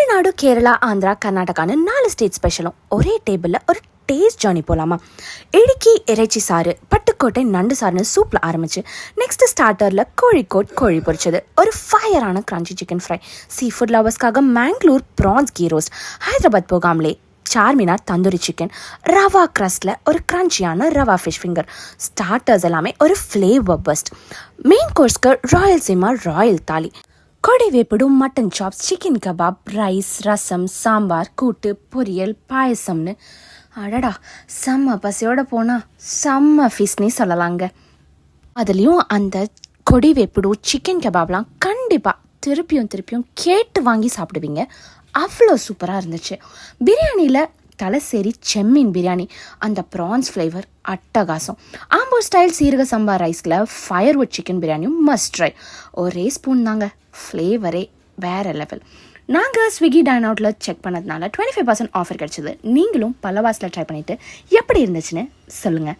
Tamil Nadu, Kerala, Andhra, கர்நாடகான்னு 4 state ஸ்பெஷலும் ஒரே டேபிளில் ஒரு டேஸ்ட் ஜர்னி போகலாமா? இடுக்கி இறைச்சி சாறு, பட்டுக்கோட்டை நண்டு சாறுன்னு சூப்பில் ஆரம்பிச்சு நெக்ஸ்ட் ஸ்டார்டரில் கோழிக்கோட் கோழி பொரிச்சது, ஒரு ஃபயரான crunchy chicken fry, seafood லவர்ஸ்க்காக மேங்களூர் ப்ரான்ஸ் கீ ரோஸ்ட், ஹைதராபாத் போகாமலே சார்மினார் தந்தூரி சிக்கன், ரவா க்ரஸ்டில் ஒரு க்ரன்ச்சியான ரவா ஃபிஷ் ஃபிங்கர், ஸ்டார்டர்ஸ் எல்லாமே ஒரு ஃப்ளேவர் பஸ்ட், மெயின் கோர்ஸ்க்கு ராயல்சீமா ராயல் தாலி, கொடை வேப்பிடும் mutton chops, chicken kebab, rice, rasam, sambar, கூட்டு, பொரியல், பாயசம்னு அடடா செம்ம பசியோட போனால் செம்ம ஃபீஸ்னே சொல்லலாங்க. அதுலேயும் அந்த கொடி வேப்பிடும் சிக்கன் கபாப்லாம் கண்டிப்பாக திருப்பியும் கேட்டு வாங்கி சாப்பிடுவீங்க. அவ்வளோ சூப்பராக இருந்துச்சு. பிரியாணியில் தலைசேரி செம்மீன் பிரியாணி, அந்த ப்ரான்ஸ் ஃப்ளேவர் அட்டகாசம். ஆம்பூர் ஸ்டைல் சீரக சம்பா ரைஸில் ஃபயர்வுட் சிக்கன் பிரியாணியும் மஸ்ட் ட்ரை. ஒரே ஸ்பூன் தாங்க, ஃப்ளேவரே வேறு லெவல். நாங்கள் ஸ்விக்கி டைன் அவுட்டில் செக் பண்ணதுனால 25% ஆஃபர் கிடச்சிது. நீங்களும் பலவாஸில் ட்ரை பண்ணிவிட்டு எப்படி இருந்துச்சுன்னு சொல்லுங்கள்.